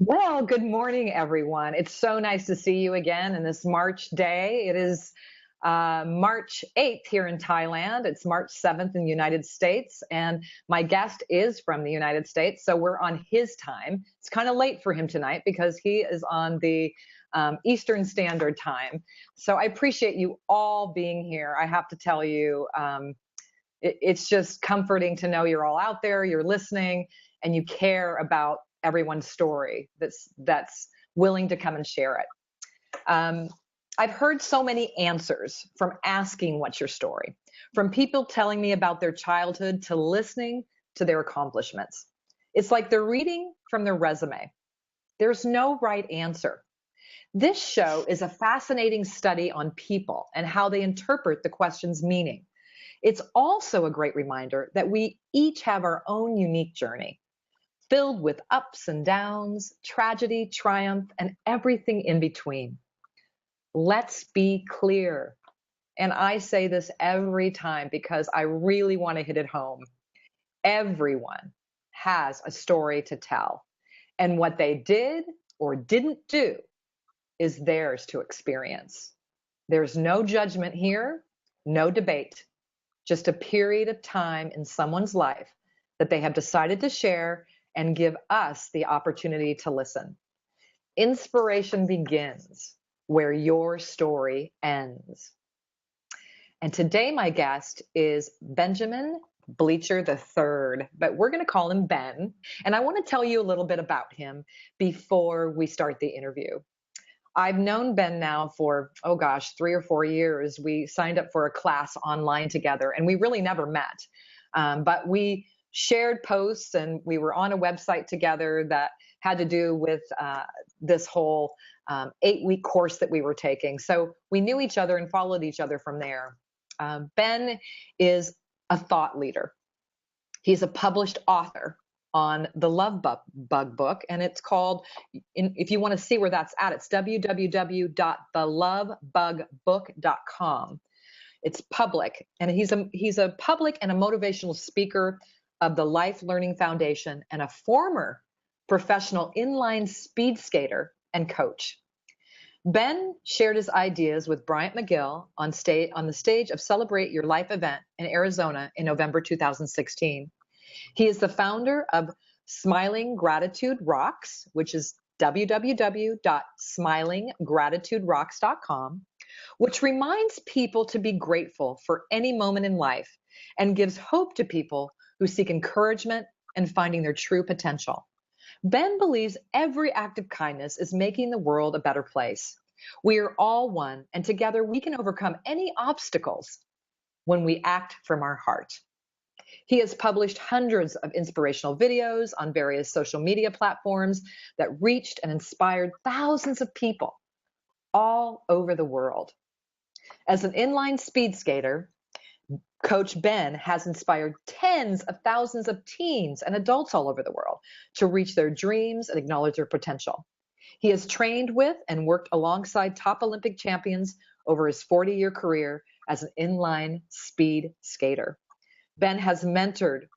Well, good morning, everyone. It's so nice to see you again in this March day. It is March 8th here in Thailand. It's March 7th in the United States. And my guest is from the United States. So we're on his time. It's kind of late for him tonight because he is on the Eastern Standard Time. So I appreciate you all being here. I have to tell you, it's just comforting to know you're all out there, you're listening, and you care about everyone's story that's willing to come and share it. Um, I've heard so many answers from asking what's your story, from people telling me about their childhood to listening to their accomplishments. It's like they're reading from their resume. There's no right answer. This show is a fascinating study on people and how they interpret the question's meaning. It's also a great reminder that we each have our own unique journey, filled with ups and downs, tragedy, triumph, and everything in between. Let's be clear. And I say this every time because I really want to hit it home. Everyone has a story to tell, and what they did or didn't do is theirs to experience. There's no judgment here, no debate, just a period of time in someone's life that they have decided to share and give us the opportunity to listen. Inspiration begins where your story ends. And today, my guest is Benjamin Bleacher III, but we're going to call him Ben. And I want to tell you a little bit about him before we start the interview. I've known Ben now for, oh gosh, 3 or 4 years. We signed up for a class online together and we really never met. But we shared posts and we were on a website together that had to do with this whole 8-week course that we were taking. So we knew each other and followed each other from there. Ben is a thought leader. He's a published author on the Love Bug book, and it's called, if you want to see where that's at, it's www.thelovebugbook.com. It's public, and he's a public and a motivational speaker of the Life Learning Foundation and a former professional inline speed skater and coach. Ben shared his ideas with Bryant McGill on the stage of Celebrate Your Life event in Arizona in November 2016. He is the founder of Smiling Gratitude Rocks, which is www.smilinggratituderocks.com, which reminds people to be grateful for any moment in life and gives hope to people who seek encouragement and finding their true potential. Ben believes every act of kindness is making the world a better place. We are all one, and together we can overcome any obstacles when we act from our heart. He has published hundreds of inspirational videos on various social media platforms that reached and inspired thousands of people all over the world. As an inline speed skater, Coach Ben has inspired tens of thousands of teens and adults all over the world to reach their dreams and acknowledge their potential. He has trained with and worked alongside top Olympic champions over his 40-year career as an inline speed skater. Ben has been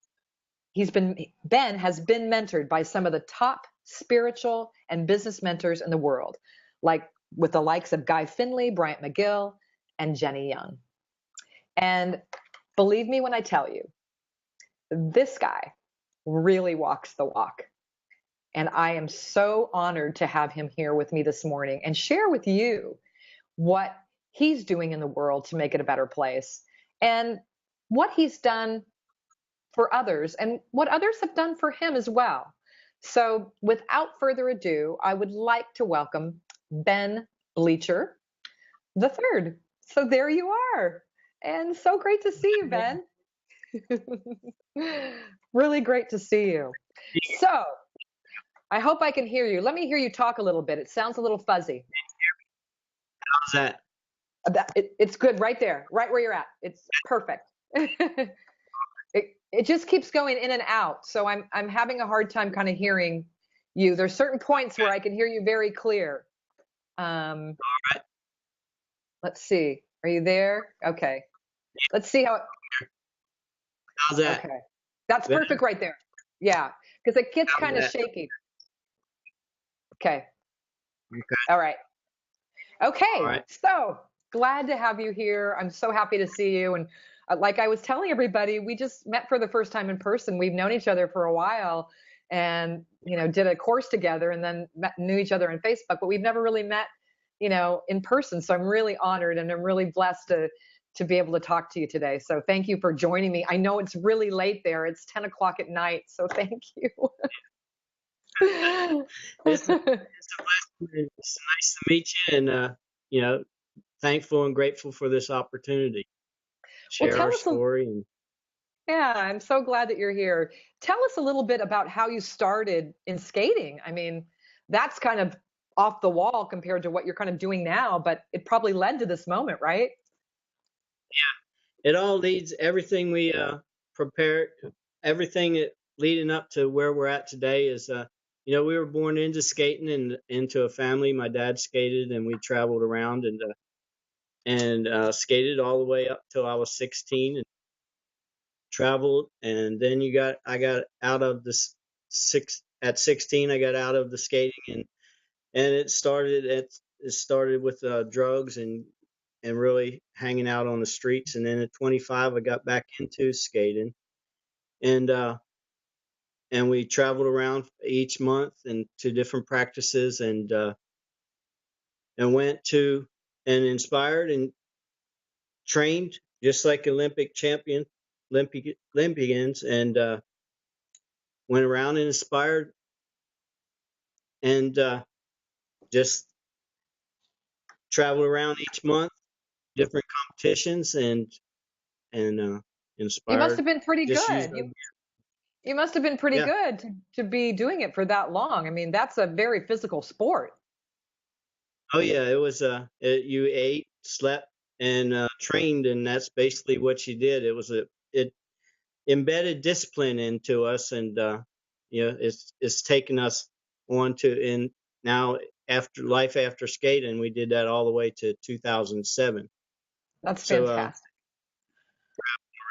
mentored by some of the top spiritual and business mentors in the world, like with the likes of Guy Finley, Bryant McGill, and Jenny Young. And believe me when I tell you, this guy really walks the walk. And I am so honored to have him here with me this morning and share with you what he's doing in the world to make it a better place and what he's done for others and what others have done for him as well. So without further ado, I would like to welcome Ben Bleacher III. So there you are. And so great to see you, Ben. Really great to see you. So I hope I can hear you. Let me hear you talk a little bit. It sounds a little fuzzy. How's that? It's good right there, right where you're at. It's perfect. It just keeps going in and out. So I'm having a hard time kind of hearing you. There's certain points where I can hear you very clear. All right. Let's see. Are you there? Okay. Let's see how. How's that? Okay. That's Good. perfect right there. Yeah, because it gets kind of shaky. Okay. Okay. All right. All Okay. right. So glad to have you here. I'm so happy to see you. And like I was telling everybody, we just met for the first time in person. We've known each other for a while and, did a course together and then knew each other on Facebook, but we've never really met, in person. So I'm really honored and I'm really blessed to be able to talk to you today. So thank you for joining me. I know it's really late there. It's 10 o'clock at night. So thank you. It's a blessing. It's nice to meet you, and you know, thankful and grateful for this opportunity. Well, Share tell our us a story, and Yeah, I'm so glad that you're here. Tell us a little bit about how you started in skating. I mean, that's kind of off the wall compared to what you're kind of doing now, but it probably led to this moment, right? it all leads everything we prepare, everything leading up to where we're at today is we were born into skating and into a family. My dad skated, and we traveled around and skated all the way up till I was 16 and traveled. And then I got out of this at 16. I got out of the skating, and it started with drugs and really hanging out on the streets. And then at 25, I got back into skating, and we traveled around each month and to different practices, and went to and inspired and trained just like Olympians, and went around and inspired and just traveled around each month, different competitions, and You must inspired. have been pretty Just used good. You must have been pretty yeah. good to be doing it for that long. I mean, that's a very physical sport. Oh yeah, it was you ate, slept, and trained, and that's basically what you did. It embedded discipline into us, and it's taken us on to in now after skating. We did that all the way to 2007. That's So fantastic.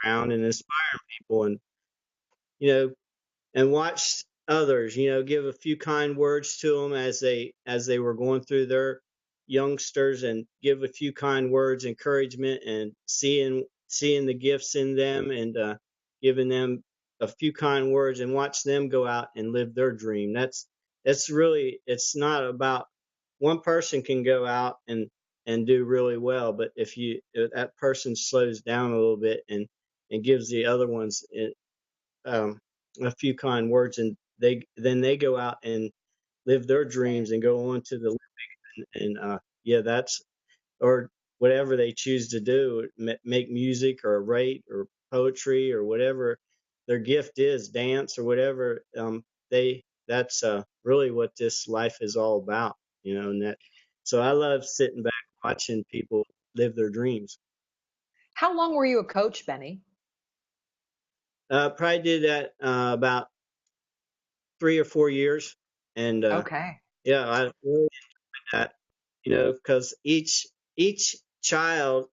around and inspiring people, and you know and watched others, give a few kind words to them as they were going through their youngsters, and give a few kind words, encouragement, and seeing the gifts in them, and giving them a few kind words, and watch them go out and live their dream. That's really, it's not about one person can go out and do really well, but if that person slows down a little bit and gives the other ones um, a few kind words, and they go out and live their dreams and go on to the and yeah, that's or whatever they choose to do, make music or write or poetry or whatever their gift is, dance or whatever. They That's really what this life is all about, and that. So I love sitting back watching people live their dreams. How long were you a coach, Benny? Probably did that about 3 or 4 years, and Okay. yeah, I really that, because each child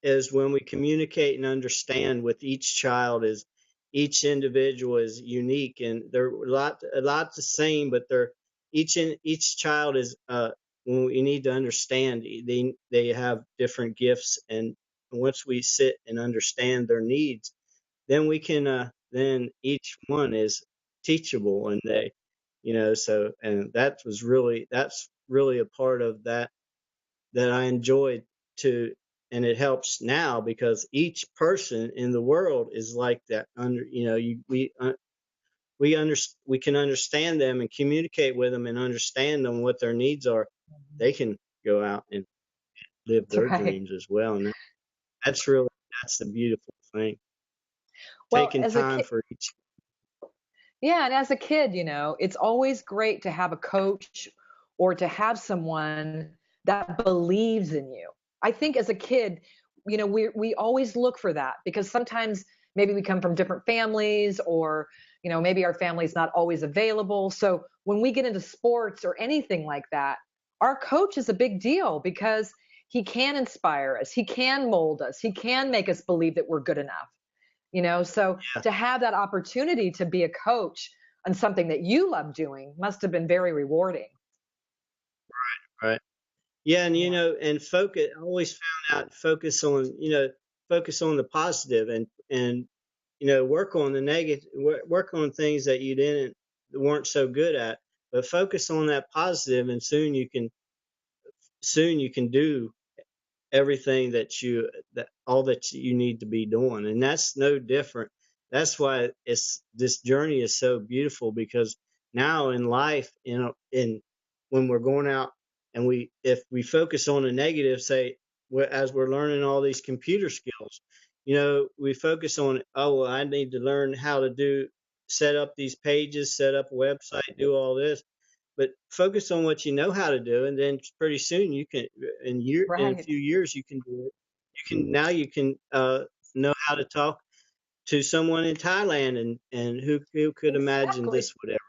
is when we communicate and understand with each child is each individual is unique, and they're a lot the same, but each child is when we need to understand, they have different gifts, and once we sit and understand their needs, then we can then each one is teachable, and so, and that's really a part of that I enjoyed to. And it helps now because each person in the world is like that. We can understand them and communicate with them and understand them, what their needs are. They can go out and live That's their right. dreams as well, and that's really that's the beautiful thing. Well, Taking as a time kid, for each. yeah, and as a kid, it's always great to have a coach or to have someone that believes in you. I think as a kid, we always look for that because sometimes maybe we come from different families or maybe our family's not always available. So when we get into sports or anything like that, our coach is a big deal because he can inspire us, he can mold us, he can make us believe that we're good enough. So Yeah. to have that opportunity to be a coach on something that you love doing must have been very rewarding. Yeah, and Yeah. and focus. I always found out focus on the positive, and work on the negative, work on things that you didn't weren't so good at, but focus on that positive, and soon you can do everything that all that you need to be doing, and that's no different. That's why it's this journey is so beautiful, because now in life, in when we're going out, and we if we focus on the negative, say, as we're learning all these computer skills, we focus on, oh, well, I need to learn how to set up these pages, set up a website, do all this, but focus on what you know how to do, and then pretty soon you can, in a Right. few years, you can do it. You can know how to talk to someone in Thailand, and who could imagine Exactly. this would ever.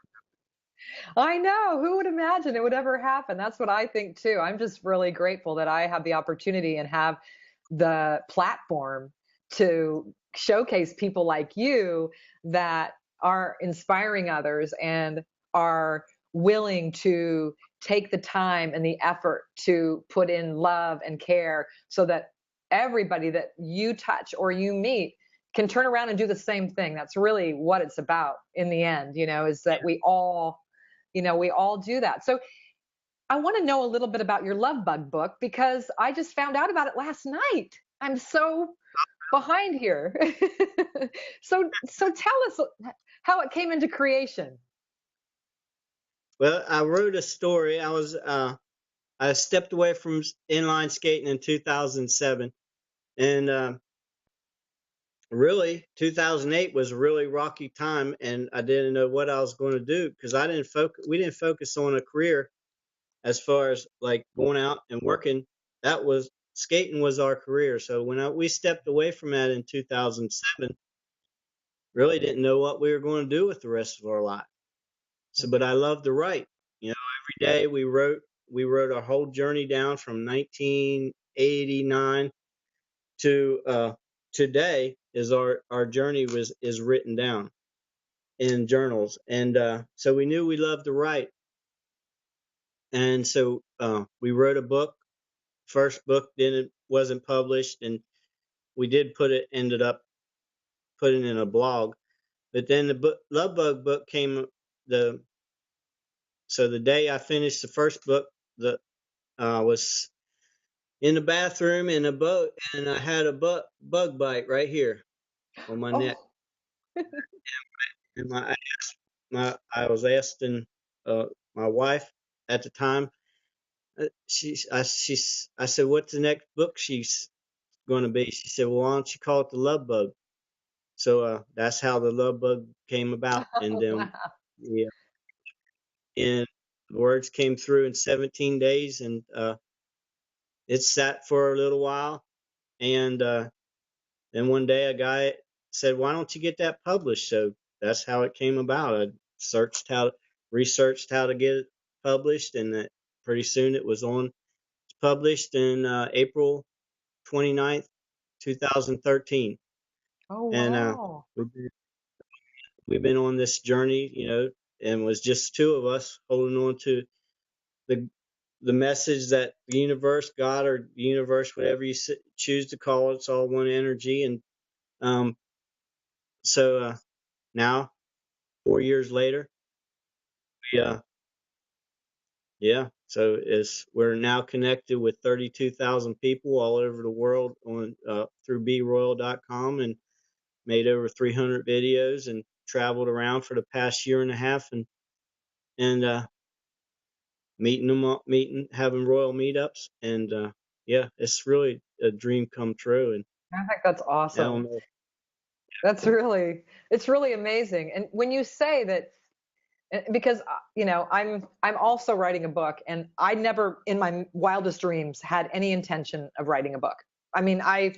I know. Who would imagine it would ever happen? That's what I think too. I'm just really grateful that I have the opportunity and have the platform to showcase people like you that are inspiring others and are willing to take the time and the effort to put in love and care so that everybody that you touch or you meet can turn around and do the same thing. That's really what it's about in the end, is that we all do that. So I want to know a little bit about your love bug book because I just found out about it last night. I'm so behind here. So tell us how it came into creation. Well, I wrote a story. I stepped away from inline skating in 2007, and really 2008 was a really rocky time, and I didn't know what I was going to do, because I didn't focus. We didn't focus on a career as far as like going out and working. That was Skating was our career. So we stepped away from that in 2007, really didn't know what we were going to do with the rest of our life. So, but I love to write. Every day we wrote our whole journey down from 1989 to today. Is our journey was is written down in journals, and so we knew we loved to write, and so we wrote a book. First book didn't wasn't published, and we did ended up putting in a blog. But then the Love Bug book came. The So the day I finished the first book, the was in the bathroom in a boat, and I had a bug bite right here on my neck. Oh, And I was asking uh, my wife at the time. I said, "What's the next book she's going to be?" She said, "Well, why don't you call it the Love Bug?" So that's how the Love Bug came about, and then wow. yeah, and the words came through in 17 days, and it sat for a little while, and then one day a guy said, "Why don't you get that published?" So that's how it came about. I researched how to get it published, and pretty soon it was published in April 29th, 2013. Oh, And wow. we've been on this journey, and it was just two of us holding on to the the message that the universe, God, or the universe, whatever you choose to call it, it's all one energy. And um, so now, 4 years later, we yeah, so we're now connected with 32,000 people all over the world on through BeRoyal.com, and made over 300 videos, and traveled around for the past year and a half, and having royal meetups, and yeah, it's really a dream come true. And I think that's I don't awesome. know. It's really amazing. And when you say that, because I'm also writing a book, and I never in my wildest dreams had any intention of writing a book. I mean, I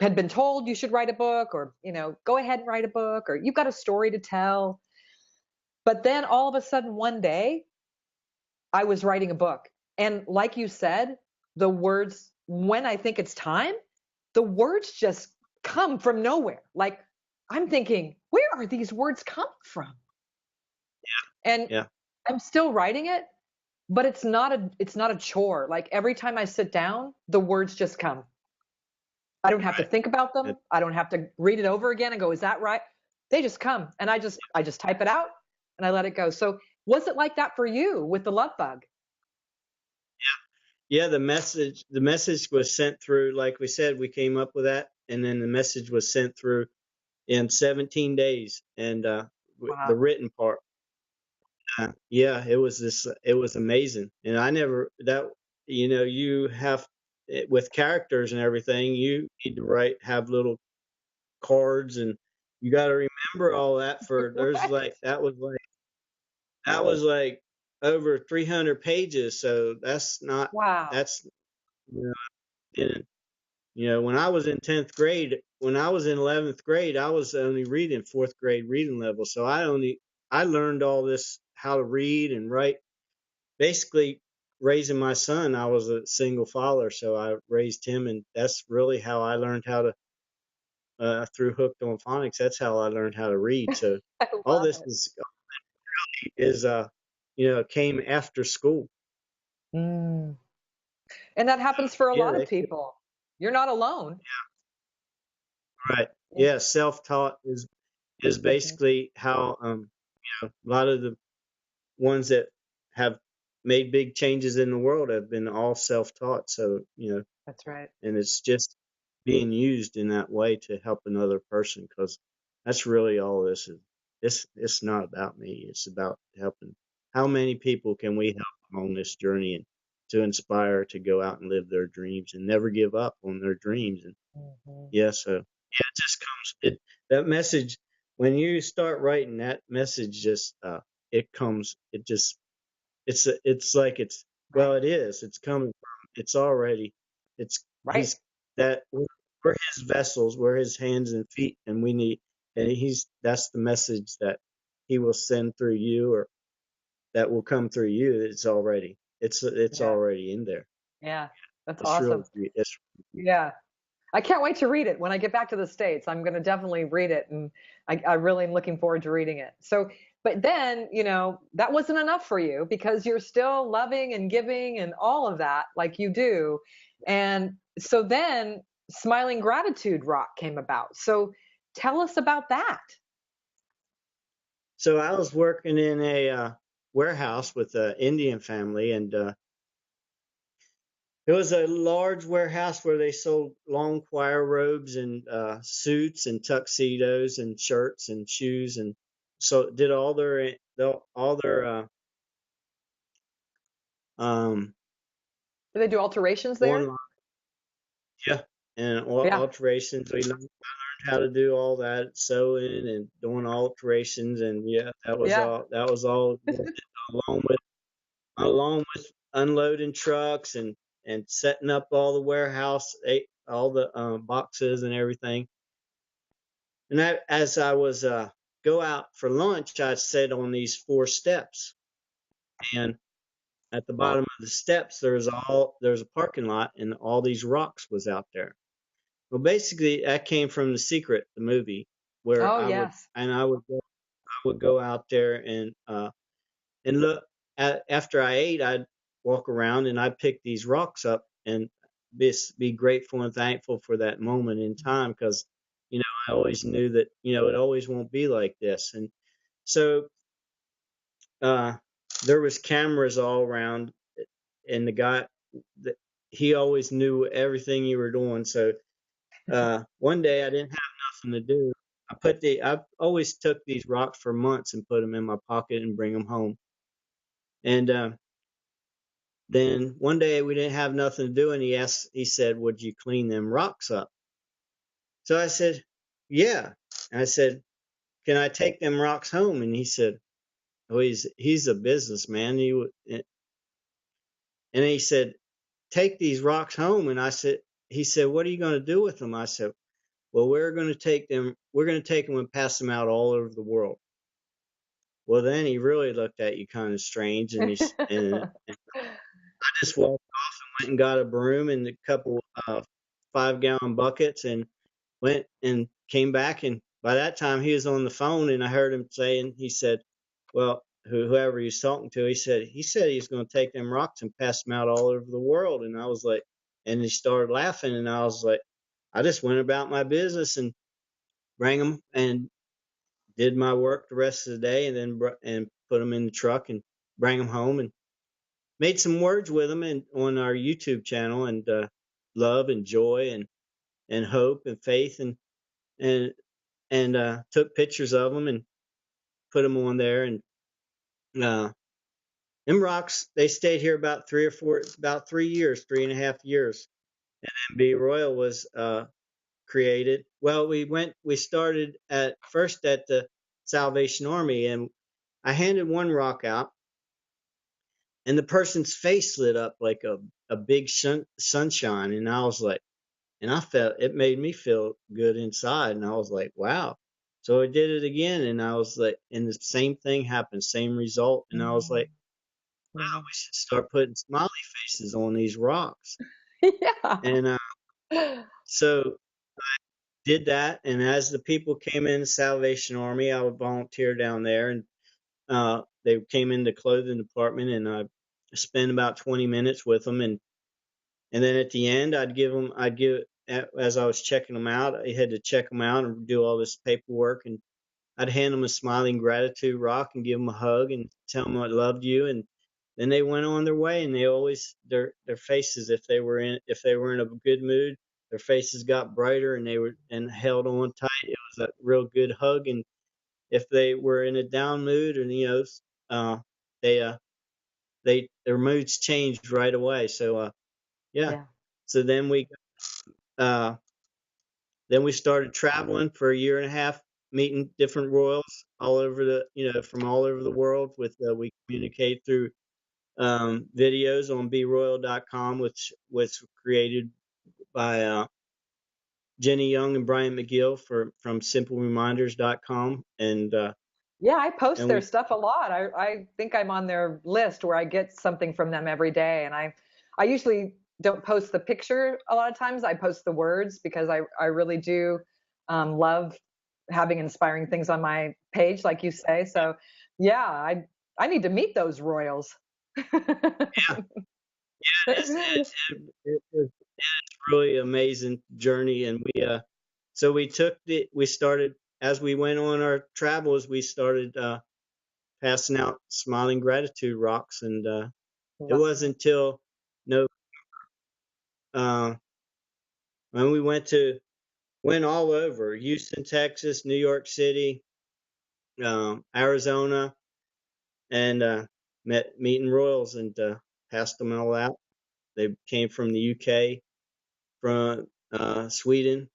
had been told you should write a book, or go ahead and write a book, or you've got a story to tell. But then all of a sudden one day I was writing a book, and like you said, the words, when I think it's time, the words just come from nowhere. Like, I'm thinking, where are these words coming from? And Yeah, I'm still writing it, but it's not a chore. Like every time I sit down, the words just come. I don't have to Right. think about Uh, them. I don't have to read it over again and go, is that right? They just come and I just type it out and I let it go. So was it like that for you with the love bug? Yeah, the message was sent through, like we said, we came up with that, and then the message was sent through in 17 days, and the Wow. written part. Yeah, it was amazing, and I never that you have with characters and everything, you need to have little cards, and you got to remember all that for there's Right. like that was like over 300 pages, so Wow. that's you know, and, when I was in 10th grade, when I was in 11th grade, I was only reading fourth grade reading level, so I learned all this, how to read and write. Basically, raising my son, I was a single father, so I raised him, and that's really how I learned how to through Hooked on Phonics. That's how I learned how to read. So I all love this it. is came after school. Mm. And that happens for a Yeah, lot of people. You're not alone. right. Yeah. Yeah, self-taught is Mhm. basically how a lot of the ones that have made big changes in the world have been all self-taught. So, That's right. and it's just being used in that way to help another person, because that's really all this is. It's not about me. It's about helping. How many people can we help along this journey, and to inspire to go out and live their dreams and never give up on their dreams? And Mhm. yeah, so yeah, it just comes. That message, when you start writing that message, just it comes. It just it's like it's well, Right. it is. It's coming from. It's already. It's Right. he's that we're his vessels. We're his hands and feet, and we need. And that's the message that he will send through you, or that will come through you. It's Yeah. already in there. Yeah. That's It's really awesome. it's Yeah. I can't wait to read it when I get back to the States. I'm going to definitely read it, and I really am looking forward to reading it. So, but then, that wasn't enough for you because you're still loving and giving and all of that like you do. And so then Smiling Gratitude Rock came about. So tell us about that. So I was working in a warehouse with an Indian family, and it was a large warehouse where they sold long choir robes and suits and tuxedos and shirts and shoes, and so did all their um, Do they do alterations there? online, yeah, and Yeah. alterations. We learned how to do all that, sewing and doing alterations, and yeah, that was Yeah. all. That was all along with along with unloading trucks and setting up all the warehouse, all the boxes and everything. And as I was go out for lunch, I'd sit on these four steps, and at the bottom of the steps, there's a parking lot, and all these rocks was out there. Well, basically, that came from The Secret, the movie, where Oh, I would yes. and I would go out there and look after I ate, I'd walk around and I'd pick these rocks up and be grateful and thankful for that moment in time, because I always knew that it always won't be like this. And so uh, there was cameras all around, and the guy that he always knew everything you were doing. So one day I didn't have nothing to do. I always took these rocks for months and put them in my pocket and bring them home. And then one day we didn't have nothing to do, and he said, "Would you clean them rocks up?" So I said, "Yeah." And I said, "Can I take them rocks home?" And he said, "Oh, he's a businessman." And he said, "Take these rocks home." And he said, "What are you going to do with them?" I said, "Well, we're going to take them. We're going to take them and pass them out all over the world." Well, then he really looked at you kind of strange, and I just walked off and went and got a broom and a couple 5-gallon buckets, and went and came back. And by that time he was on the phone, and I heard him saying, he said, "Well, whoever he was talking to, he said he was going to take them rocks and pass them out all over the world. And I was like, and he started laughing, and I was like, I just went about my business and rang them and did my work the rest of the day, and then and put them in the truck and bring them home and made some words with them and on our YouTube channel, and love and joy and hope and faith, and took pictures of them and put them on there. And uh, them rocks, they stayed here about 3 years, 3.5 years. And B Royal was created. Well, we started at first at the Salvation Army, and I handed one rock out, and the person's face lit up like a big sunshine. And I was like, and I felt, it made me feel good inside. And I was like, wow. So I did it again, and I was like, and the same thing happened, same result. And I was like, wow, Yeah. we should start putting smiley faces on these rocks. Yeah. And so did that. And as the people came in the Salvation Army, I would volunteer down there, and they came in the clothing department, and I spent about 20 minutes with them. And then at the end, as I was checking them out, I had to check them out and do all this paperwork, and I'd hand them a smiling gratitude rock and give them a hug and tell them I loved you. And then they went on their way, and they always, their faces, if they were in a good mood, their faces got brighter, and they were, and held on tight. It was a real good hug. And if they were in a down mood, and uh, they their moods changed right away. So yeah. Yeah. So uh, then we started traveling for a year and a half, meeting different royals all over from all over the world. We communicate through videos on BeRoyal.com, which was created by Jenny Young and Brian McGill from SimpleReminders.com, Yeah, I post and their we stuff a lot. I think I'm on their list where I get something from them every day. And I usually don't post the picture a lot of times. I post the words because I really do love having inspiring things on my page, like you say. So yeah, I need to meet those royals. yeah, it was really amazing journey. And we started, as we went on our travels, we started passing out smiling gratitude rocks. And it Wow. wasn't until no uh, when we went all over Houston, Texas, New York City, Arizona, and meeting royals, and passed them all out. They came from the UK, from Sweden,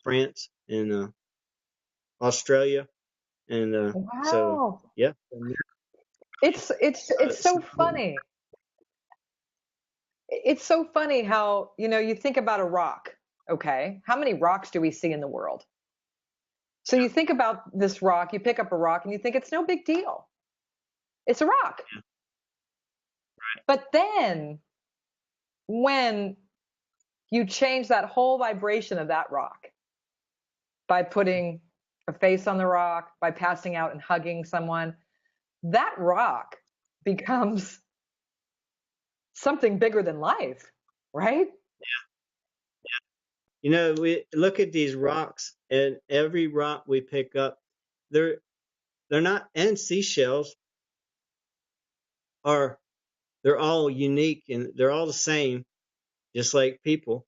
France, and Australia. And so Wow. yeah. It's so funny. It's so funny how, you think about a rock, okay? How many rocks do we see in the world? So you think about this rock, you pick up a rock and you think it's no big deal. It's a rock. But then when you change that whole vibration of that rock by putting a face on the rock, by passing out and hugging someone, that rock becomes something bigger than life, right? We look at these rocks, and every rock we pick up, they're they're not, and seashells are, they're all unique, and they're all the same, just like people,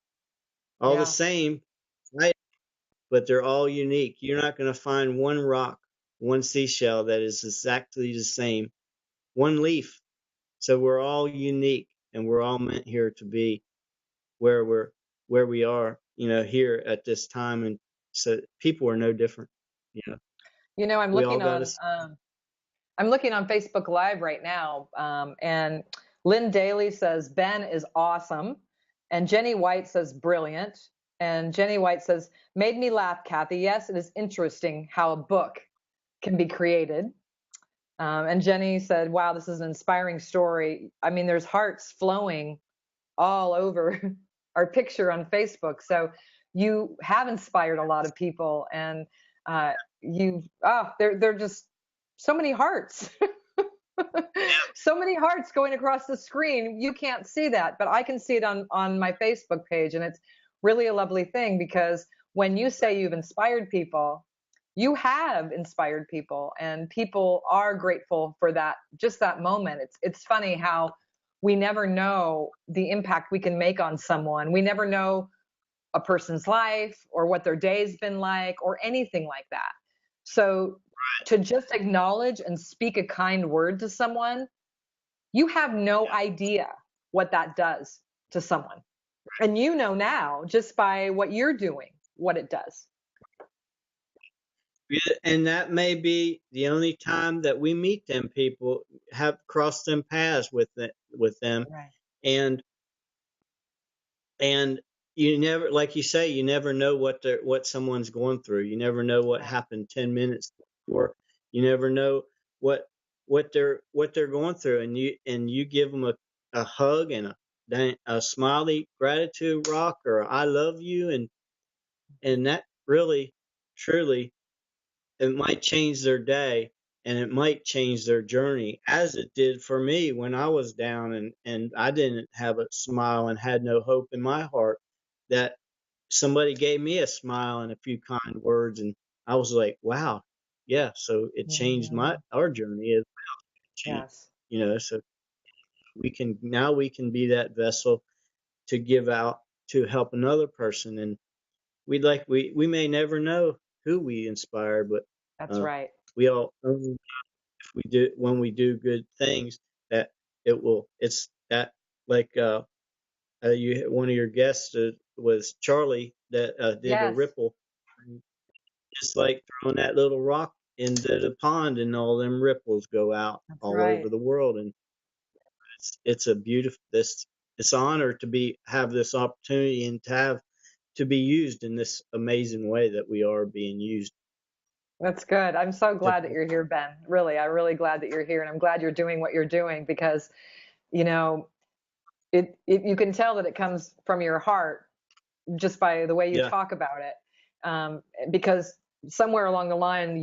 all the Yeah. same, right? But they're all unique. You're not going to find one rock, one seashell that is exactly the same, one leaf. So we're all unique, and we're all meant here to be where we are, here at this time. And so people are no different. You know, We all got to. I'm looking on Facebook Live right now, and Lynn Daly says Ben is awesome, and Jenny White says brilliant, and Jenny White says made me laugh, Kathy. Yes, it is interesting how a book can be created. And Jenny said, "Wow, this is an inspiring story. I mean, there's hearts flowing all over our picture on Facebook. So you have inspired a lot of people, and you, they're just so many hearts. So many hearts going across the screen. You can't see that, but I can see it on my Facebook page, and it's really a lovely thing because when you say you've inspired people, you have inspired people, and people are grateful for that, just that moment. It's funny how we never know the impact we can make on someone. We never know a person's life or what their day's been like or anything like that. So to just acknowledge and speak a kind word to someone, you have no idea what that does to someone. And you know now, just by what you're doing, what it does. Yeah, and that may be the only time that we meet them people, have crossed them paths with them, Right. and and you never, like you say, you never know what someone's going through. You never know what Right. happened 10 minutes before. You never know what what they're going through, and you give them a hug and a smiley gratitude rock or a I love you, and that really truly, it might change their day, and it might change their journey, as it did for me when I was down and I didn't have a smile and had no hope in my heart. That somebody gave me a smile and a few kind words, and I was like, wow, yeah. So it changed Mhm. our journey as change, Yes. so we can be that vessel to give out to help another person, and we may never know who we inspire, but That's uh, right. we all only if we do when we do good things, that it's that, like you one of your guests was Charlie, that did a Yes. ripple, just like throwing that little rock into the pond, and all them ripples go out That's all right. over the world, and it's a beautiful this it's an honor to be have this opportunity, and to be used in this amazing way that we are being used That's good. I'm so to glad that you're here, Ben. Really, I'm really glad that you're here, and I'm glad you're doing what you're doing because, you know, you can tell that it comes from your heart just by the way you yeah. talk about it. Because somewhere along the line,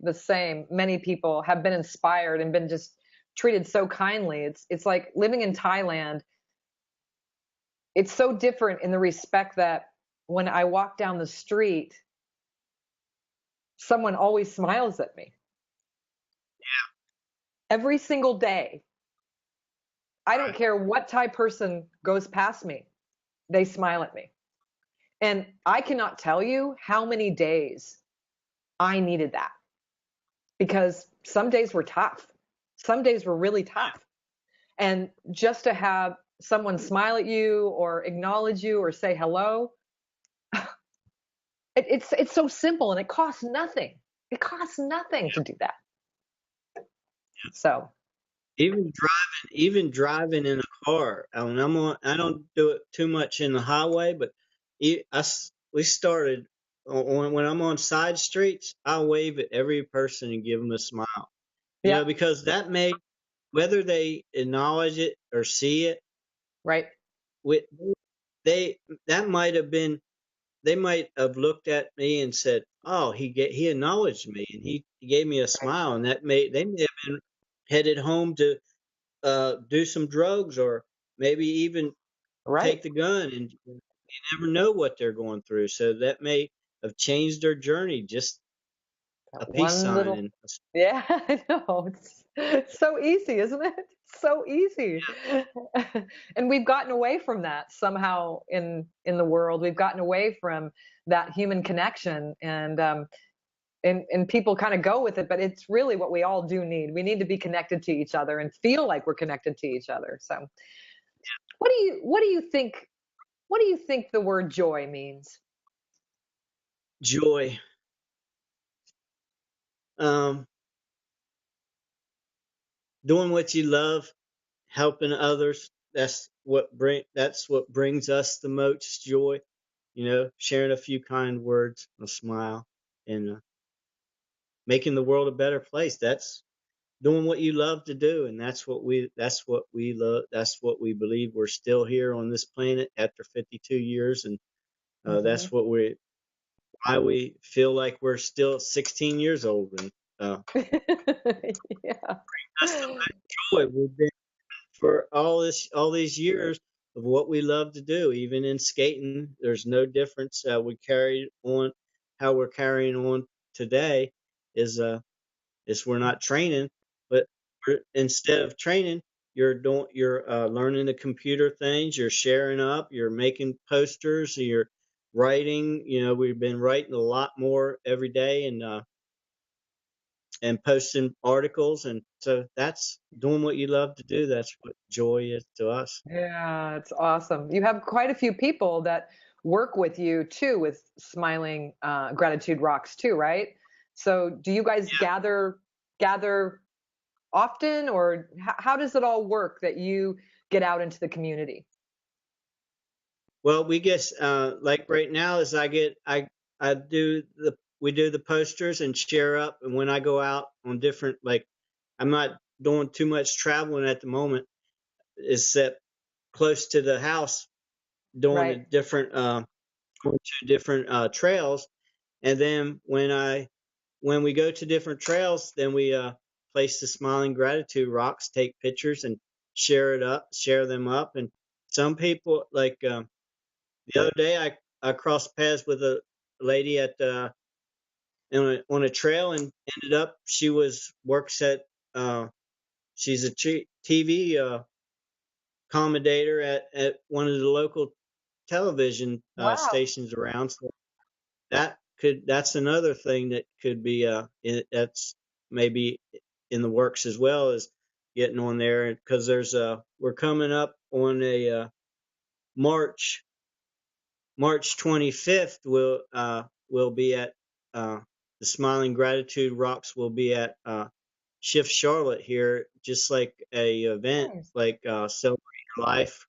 the same, many people have been inspired and been just treated so kindly. It's like living in Thailand. It's so different in the respect that when I walk down the street, someone always smiles at me every single day. I don't care what Thai person goes past me, they smile at me. And I cannot tell you how many days I needed that because some days were tough. Some days were really tough. And just to have someone smile at you or acknowledge you or say hello, it's so simple and it costs nothing. It costs nothing to do that. So, Even driving in a car. I don't do it too much in the highway, but we started when I'm on side streets. I wave at every person and give them a smile. yeah, Because that may, whether they acknowledge it or see it, right, wi- they that might have been they might have looked at me and said, "Oh, he acknowledged me and he gave me a right, smile," and they may have been headed home to do some drugs, or maybe even right. take the gun, and you never know what they're going through. So that may have changed their journey. Just a That peace one sign, little, and yeah, I know. It's so easy, isn't it? So easy. And we've gotten away from that somehow in the world. We've gotten away from that human connection and people kind of go with it, but it's really what we all do need. We need to be connected to each other and feel like we're connected to each other. So, what do you think the word joy means? joy. Um, Doing what you love, helping others. That's what brings us the most joy. Sharing a few kind words, a smile, and making the world a better place. That's doing what you love to do, and that's what we love. That's what we believe. We're still here on this planet after 52 years, and Hmm. that's why we feel like we're still 16 years old. Yeah. Us so much joy. We've been for all these years of what we love to do. Even in skating, there's no difference. We carried on how we're carrying on today is we're not training, but instead of training, you're learning the computer things. You're sharing up. You're making posters. You're writing. You know, we've been writing a lot more every day, and posting articles. And so that's doing what you love to do. That's what joy is to us. Yeah, it's awesome. You have quite a few people that work with you too, with Smiling Gratitude Rocks too, right? So do you guys gather often, or how does it all work that you get out into the community? Well, we get like right now is I do the we do the posters and share up, and when I go out on different, like, I'm not doing too much traveling at the moment, except close to the house, doing a Right. different going to different trails. And then when we go to different trails, then we place the smiling gratitude rocks, take pictures, and share them up. And some people like the other day, I crossed paths with a lady at on a trail, and ended up she works at uh, she's a TV commentator at one of the local television Wow. stations around. So that's another thing that could be that's maybe in the works as well, as getting on there, because we're coming up on a March March 25th. We'll be at uh, the Smiling Gratitude Rocks will be at Shift Charlotte here, just like a event Nice. like Celebrate Your Life,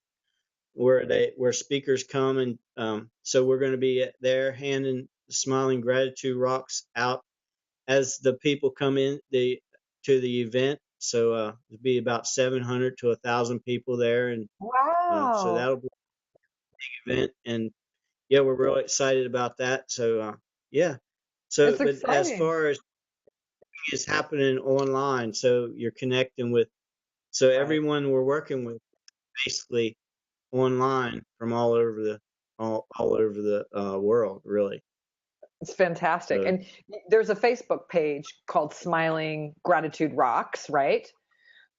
where speakers come, and so we're going to be there handing the Smiling Gratitude Rocks out as the people come in the to the event. So there'll be about 700 to 1,000 people there, and so Wow. that'll be an event. And yeah, we're really excited about that. So yeah. So, It's but as exciting. far as is happening online, so you're connecting with, so Right. everyone we're working with basically online from all over the world, really. It's fantastic. So And there's a Facebook page called Smiling Gratitude Rocks, right?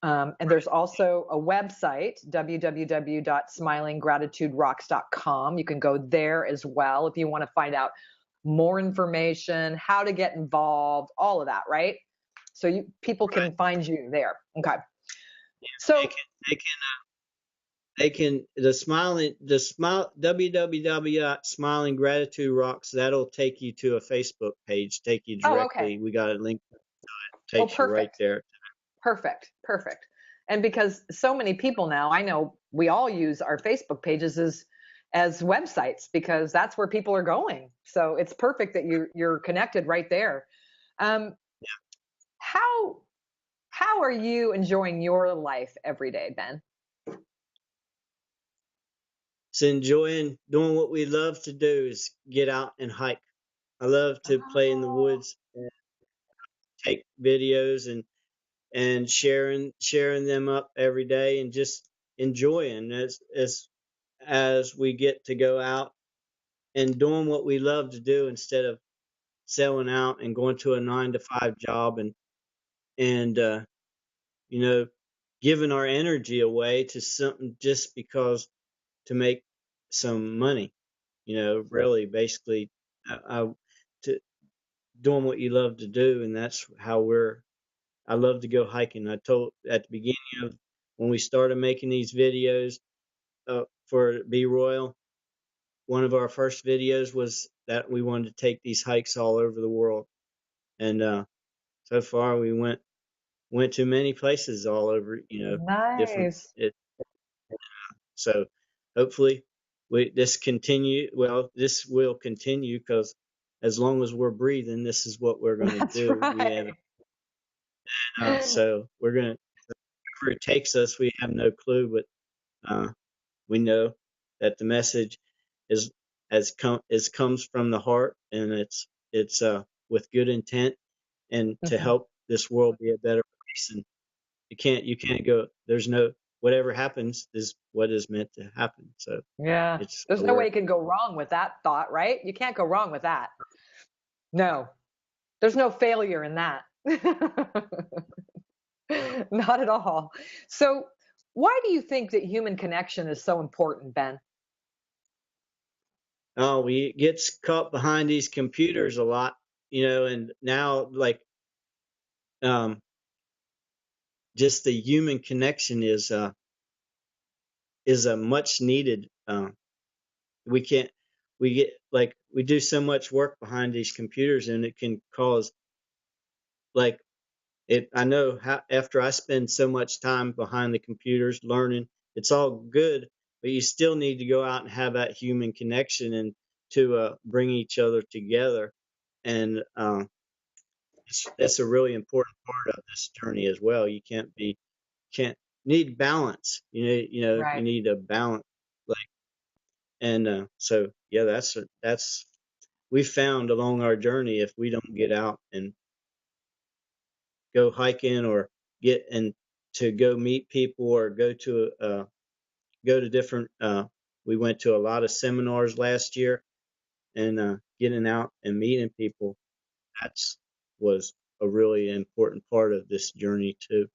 And there's also a website, www.smilinggratituderocks.com. You can go there as well if you want to find out more information, how to get involved, all of that, right? So people right, can find you there. Okay. they So, can they can they can the smile www.smiling gratitude rocks, that'll take you to a Facebook page, take you oh, okay. directly. We got a link that Oh, takes you right perfect. there. Perfect. Perfect. And because so many people now, I know we all use our Facebook pages as websites because that's where people are going. So it's perfect that you're connected right there. Um, how how are you enjoying your life every day, Ben? So enjoying doing what we love to do is get out and hike. I love to play in the Oh, woods and take videos, and sharing them up every day, and just enjoying as we get to go out and doing what we love to do, instead of selling out and going to a 9 to 5 job, and you know, giving our energy away to something just because to make some money. You know, really, basically, to doing what you love to do, and that's how I love to go hiking. I told at the beginning of when we started making these videos for Be Royal, one of our first videos was that we wanted to take these hikes all over the world, and so far we went to many places all over, different. nice. So hopefully this will continue, because as long as we're breathing, this is what we're going to That's do. We have right. so we're going to, wherever it takes us, we have no clue, but we know that the message is comes from the heart, and it's with good intent, and to Hmm. help this world be a better place. And you can't go. There's no whatever happens is what is meant to happen. So Yeah. it's There's a no way word. you can go wrong with that thought, right? You can't go wrong with that. No, there's no failure in that. Not at all. So, why do you think that human connection is so important, Ben? Oh, we gets caught behind these computers a lot, and now like um, just the human connection is a much needed. We can't we get like we do so much work behind these computers, and it can cause like it. I know how after I spend so much time behind the computers learning, it's all good, but you still need to go out and have that human connection and to bring each other together. And that's a really important part of this journey as well. You can't need balance. You Right. need a balance. Like and so yeah, that's we found along our journey if we don't get out and go hiking or get and to go meet people or go to different. We went to a lot of seminars last year and getting out and meeting people. That's was a really important part of this journey too.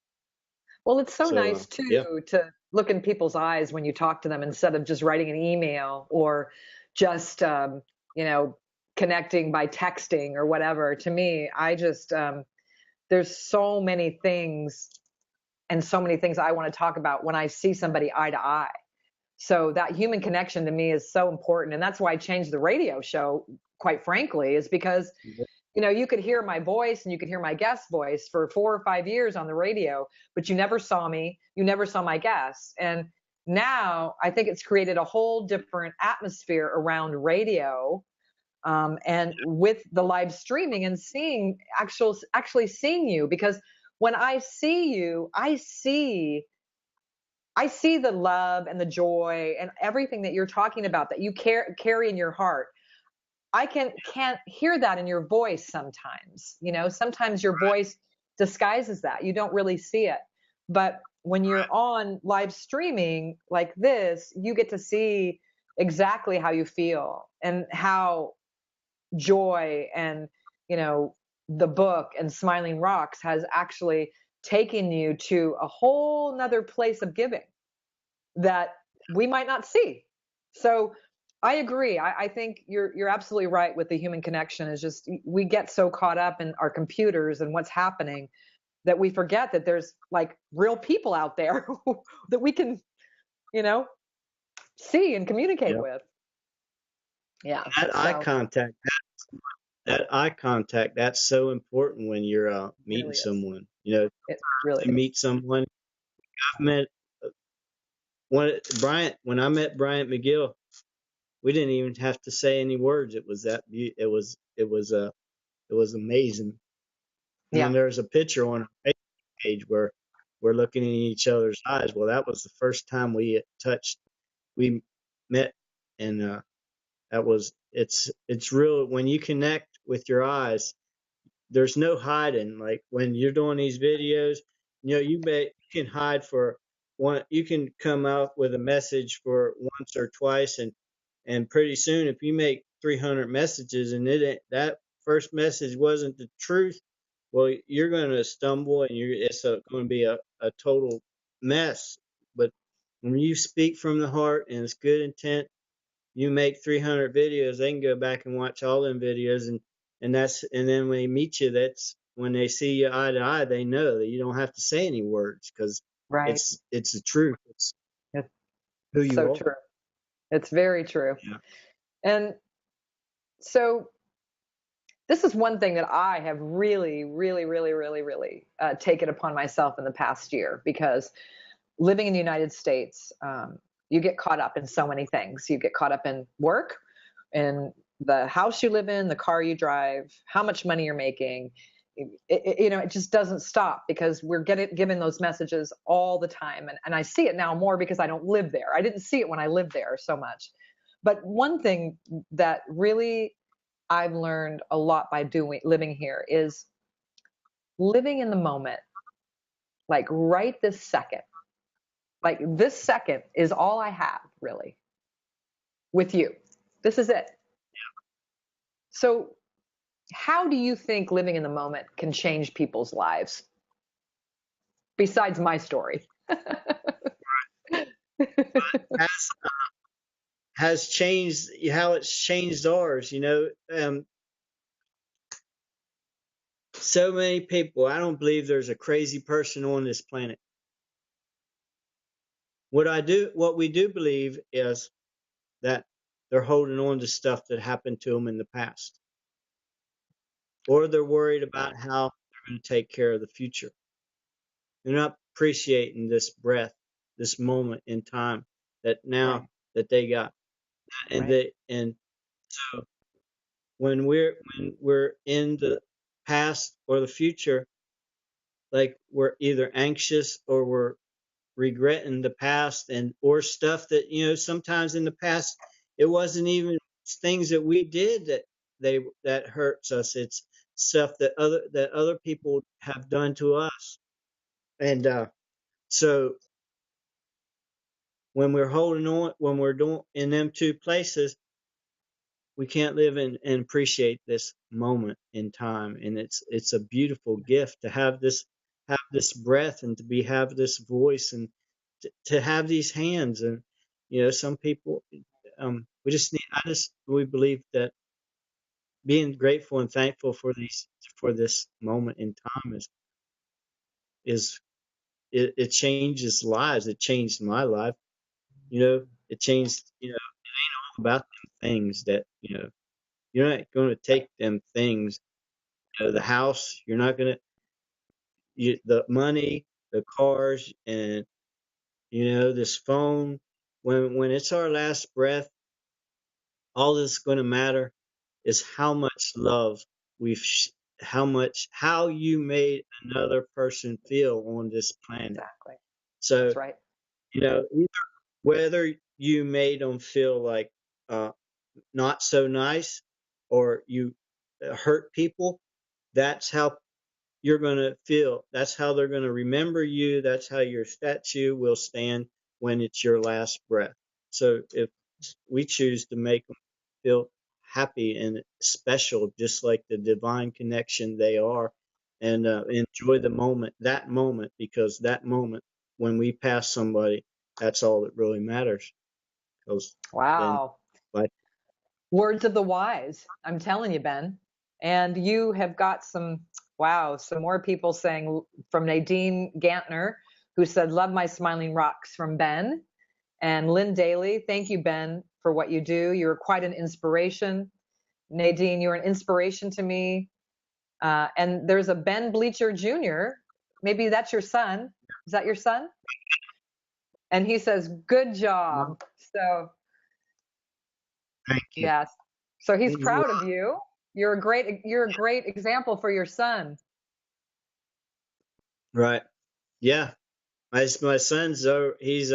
Well, it's so So nice yeah. too to look in people's eyes when you talk to them instead of just writing an email or just, you know, connecting by texting or whatever. To me, there's so many things and so many things I want to talk about when I see somebody eye to eye. So that human connection to me is so important. And that's why I changed the radio show, quite frankly, is because you could hear my voice and you could hear my guest voice for 4 or 5 years on the radio, but you never saw me. You never saw my guests. And now I think it's created a whole different atmosphere around radio. And with the live streaming and actually seeing you, because when I see you, I see the love and the joy and everything that you're talking about that you carry in your heart. I can't hear that in your voice sometimes. Sometimes your voice disguises that. You don't really see it. But when you're on live streaming like this, you get to see exactly how you feel and how joy and, you know, the book and Smiling Rocks has actually taken you to a whole nother place of giving that we might not see. So I agree. I think you're absolutely right with the human connection is just we get so caught up in our computers and what's happening that we forget that there's like real people out there that we can, you know, see and communicate Yeah. with. Yeah. That eye So contact, that eye contact, that's so important when you're it meeting really is. someone. It really To is. meet someone. I've met when I met Bryant McGill, we didn't even have to say any words. It was it was amazing. And then Yeah. there's a picture on our Facebook page where we're looking in each other's eyes. Well, that was the first time we met, and that was it's real when you connect with your eyes. There's no hiding. Like when you're doing these videos, you can hide for one. You can come out with a message for once or twice, and pretty soon, if you make 300 messages and that first message wasn't the truth, well, you're going to stumble and it's going to be a total mess. But when you speak from the heart and it's good intent, you make 300 videos, they can go back and watch all them videos, and then when they meet you, that's when they see you eye to eye, they know that you don't have to say any words because Right. it's the truth. It's It's who so you are. true. It's very true. Yeah. And so this is one thing that I have really, really, really, really, really taken upon myself in the past year because living in the United States, you get caught up in so many things. You get caught up in work, in the house you live in, the car you drive, how much money you're making. It just doesn't stop because we're given those messages all the time. And I see it now more because I don't live there. I didn't see it when I lived there so much. But one thing that really I've learned a lot by living here is living in the moment, like right this second. Like this second is all I have, really, with you. This is it. So, how do you think living in the moment can change people's lives besides my story? has has changed how it's changed ours. So many people. I don't believe there's a crazy person on this planet. What we do believe is that they're holding on to stuff that happened to them in the past, or they're worried about how they're going to take care of the future. They're not appreciating this breath, this moment in time that now Right. that they got, and Right. and so when we're in the past or the future, like we're either anxious or we're regretting the past, and or stuff that sometimes in the past it wasn't even things that we did that hurts us. It's stuff that other people have done to us. And so when we're holding on, when we're doing in them two places, we can't live and appreciate this moment in time. And it's a beautiful gift to have this breath, and to have this voice, and to have these hands. And some people, we believe that being grateful and thankful for this moment in time is it changes lives. It changed my life. It changed, about them things that, you're not going to take them things, the house, you're not going to, the money, the cars, and, this phone. When it's our last breath, all that's going to matter is how much love we've, how you made another person feel on this planet. Exactly. So, That's right. either whether you made them feel like, uh, not so nice, or you hurt people, that's how you're going to feel. That's how they're going to remember you. That's how your statue will stand when it's your last breath. So if we choose to make them feel happy and special, just like the divine connection they are, and enjoy that moment, because that moment when we pass somebody, that's all that really matters. Because then, Wow. like, Words of the wise. I'm telling you, Ben. And you have got some more people saying, from Nadine Gantner, who said, love my smiling rocks, from Ben. And Lynn Daly, thank you, Ben, for what you do. You're quite an inspiration. Nadine, you're an inspiration to me. And there's a Ben Bleacher Jr. Maybe that's your son. Is that your son? And he says, good no, job. So, thank you. yes. So he's Well, proud of you. You're a great example for your son. right. Yeah. My son's he's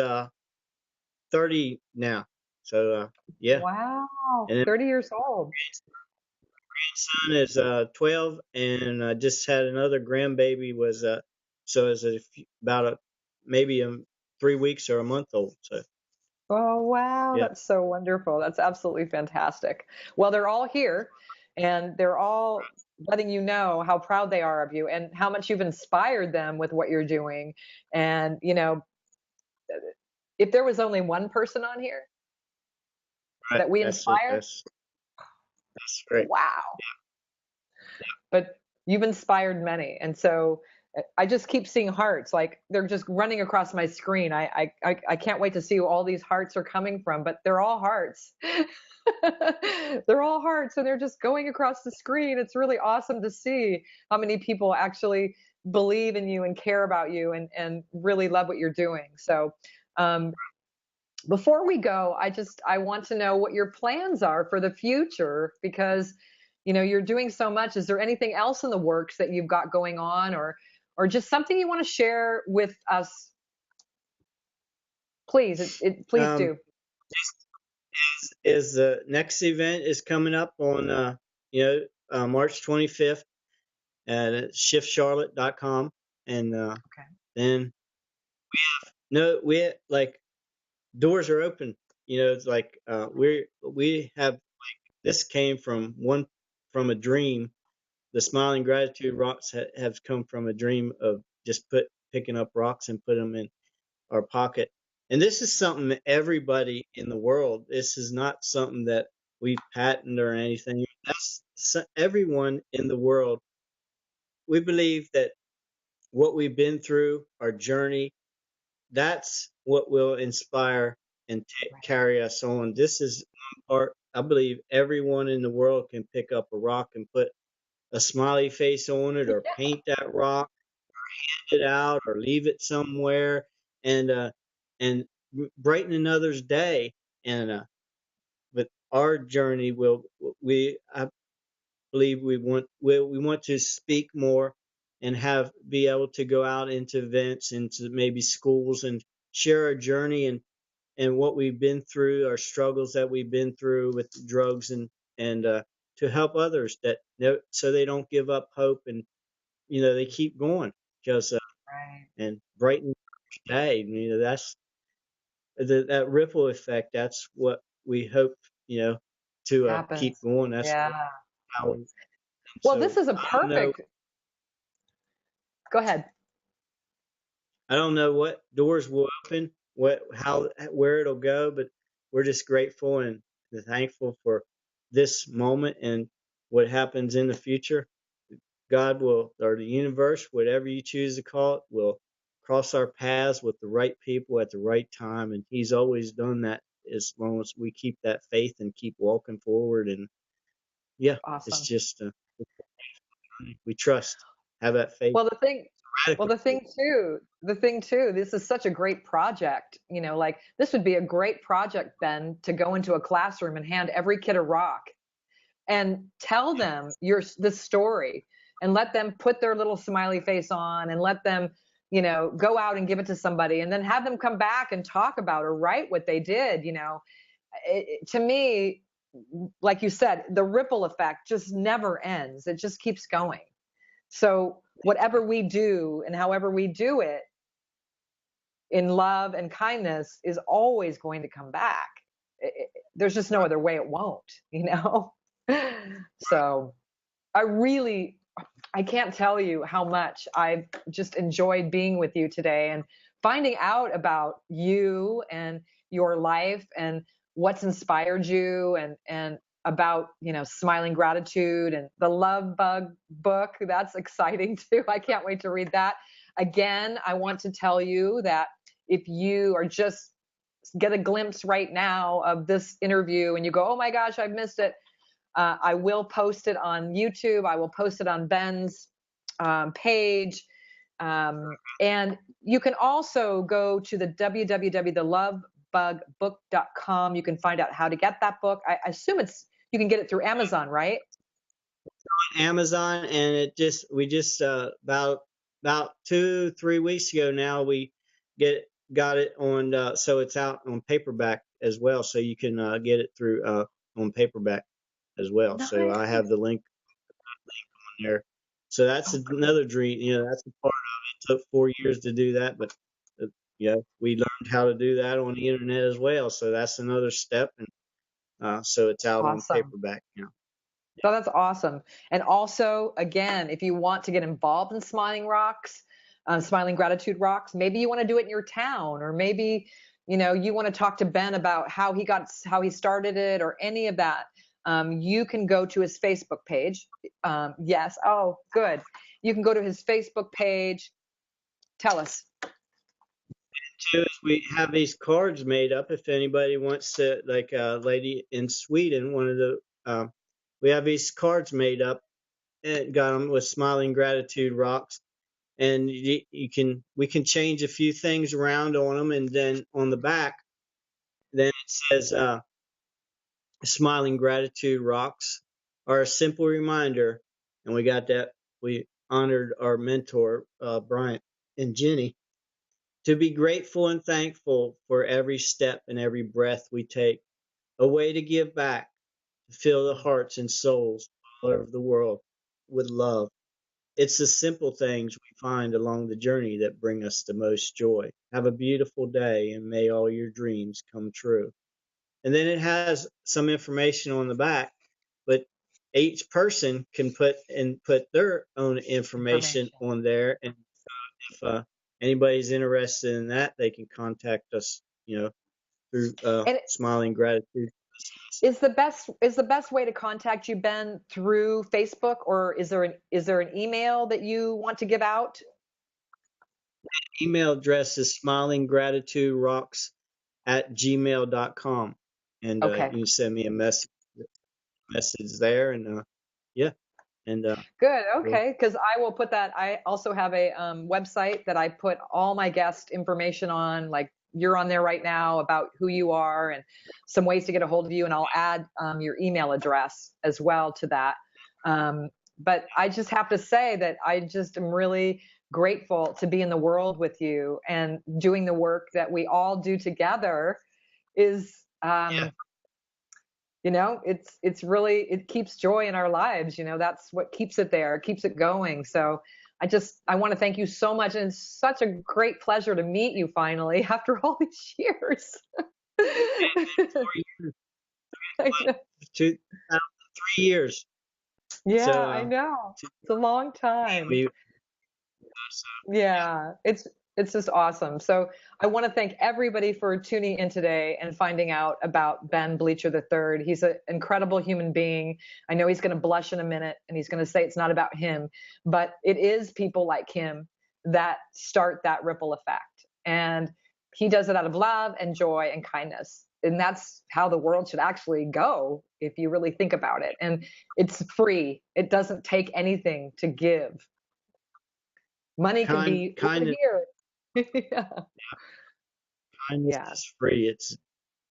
30 now. So yeah. Wow. And then 30 years old. my grandson is 12, and I just had another grandbaby, was so is about maybe 3 weeks or a month old. So Oh, wow. yeah. That's so wonderful. That's absolutely fantastic. Well, they're all here and they're all letting you know how proud they are of you and how much you've inspired them with what you're doing. And, if there was only one person on here Right. that we That's it. inspire, That's great. wow. But you've inspired many. And so I just keep seeing hearts, like they're just running across my screen. I can't wait to see who all these hearts are coming from, but they're all hearts. They're all hearts and they're just going across the screen. It's really awesome to see how many people actually believe in you and care about you and really love what you're doing. So, um, before we go, I want to know what your plans are for the future, because you're doing so much. Is there anything else in the works that you've got going on, or just something you want to share with us? Please, please Um, do. is the next event is coming up on March 25th. at shiftcharlotte.com. And Okay. then no, we like doors are open. It's like we have this came from a dream. The Smiling Gratitude Rocks have come from a dream of just picking up rocks and put them in our pocket. And this is something that everybody in the world. This is not something that we patent or anything. Everyone in the world. We believe that what we've been through, our journey, that's what will inspire and Right. carry us on. This is one part. I believe everyone in the world can pick up a rock and put a smiley face on it, or paint that rock, it out, or leave it somewhere, and and brighten another's day. And but our journey will we I believe we want to speak more and have be able to go out into events, into maybe schools, and share our journey and what we've been through, our struggles that we've been through with drugs, and to help others so they don't give up hope, and they keep going, because Right. and brighten each day. That's that ripple effect. That's what we hope, to keep Happens. going. That's Yeah. how. And Well, this so is a I don't know. perfect. Go ahead. I don't know what doors will open, where it'll go, but we're just grateful and thankful for this moment and what happens in the future. God will, or the universe, whatever you choose to call it, will cross our paths with the right people at the right time. And He's always done that as long as we keep that faith and keep walking forward. And yeah, it's Awesome. just, we trust, have that faith. Well, the thing, well, Radical faith. the thing too, this is such a great project. Like this would be a great project, Ben, to go into a classroom and hand every kid a rock and tell them this story and let them put their little smiley face on and let them, go out and give it to somebody and then have them come back and talk about or write what they did. To me, like you said, the ripple effect just never ends. It just keeps going. So whatever we do and however we do it in love and kindness is always going to come back. There's just no other way it won't. So I really, I can't tell you how much I've just enjoyed being with you today and finding out about you and your life and what's inspired you and about, smiling gratitude and the love bug book. That's exciting too. I can't wait to read that. Again, I want to tell you that if you are just get a glimpse right now of this interview and you go, oh my gosh, I've missed it. I will post it on YouTube. I will post it on Ben's page. And you can also go to the www.thelovebugbook.com. You can find out how to get that book. I assume you can get it through Amazon, right? Amazon, and we just about 2-3 weeks ago now we got it on, so it's out on paperback as well, so you can get it through on paperback as well. So I have Nice. the link on there. So that's Oh, another dream. That's a part of it. Took 4 years to do that, but we learned how to do that on the internet as well. So that's another step, and so it's out on awesome. paperback now. So that's awesome. And also, again, if you want to get involved in Smiling Gratitude Rocks, maybe you want to do it in your town, or maybe, you want to talk to Ben about how he started it, or any of that. You can go to his Facebook page. Yes. Oh, good. You can go to his Facebook page. Tell us. Too is we have these cards made up. If anybody wants to, like a lady in Sweden, we have these cards made up and got them with Smiling Gratitude Rocks, and we can change a few things around on them, and then on the back, then it says Smiling Gratitude Rocks are a simple reminder, and we got that. We honored our mentor, Bryant and Jenny, to be grateful and thankful for every step and every breath we take, a way to give back, to fill the hearts and souls all over the world with love. it's the simple things we find along the journey that bring us the most joy. Have a beautiful day, and may all your dreams come true. And then it has some information on the back, but each person can put their own information on there. And if anybody's interested in that, they can contact us, through And Smiling Gratitude. is the best way to contact you, Ben, through Facebook, or is there an email that you want to give out? Email address is smilinggratituderocks@gmail.com, and Okay. you can send me a message there, and yeah, and Good. we'll, Okay. Because I will put that. I also have a website that I put all my guest information on, like you're on there right now, about who you are and some ways to get a hold of you. And I'll add your email address as well to that. But I just have to say that I just am really grateful to be in the world with you and doing the work that we all do together is yeah. it's really, it keeps joy in our lives. That's what keeps it there, keeps it going. So I want to thank you so much, and it's such a great pleasure to meet you finally after all these years. I know. 3 years. Yeah, So I know, it's a long time. we Yeah, it's just awesome. So I want to thank everybody for tuning in today and finding out about Ben Bleacher III. He's an incredible human being. I know he's going to blush in a minute and he's going to say it's not about him, but it is people like him that start that ripple effect. And he does it out of love and joy and kindness. And that's how the world should actually go if you really think about it. And it's free. It doesn't take anything to give. Money can be over kindness here. Yeah. kindness Yeah. is free. It's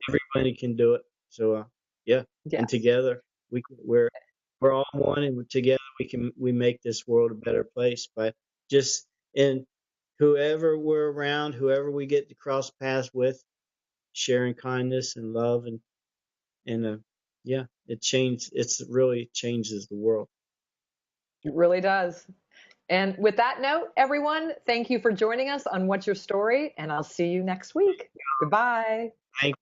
everybody can do it. So yeah, and Yes. together we're all one, and together we make this world a better place by just and whoever we're around, whoever we get to cross paths with, sharing kindness and love, and yeah, it's really changes the world. It really does. And with that note, everyone, thank you for joining us on What's Your Story, and I'll see you next week. Goodbye. Thank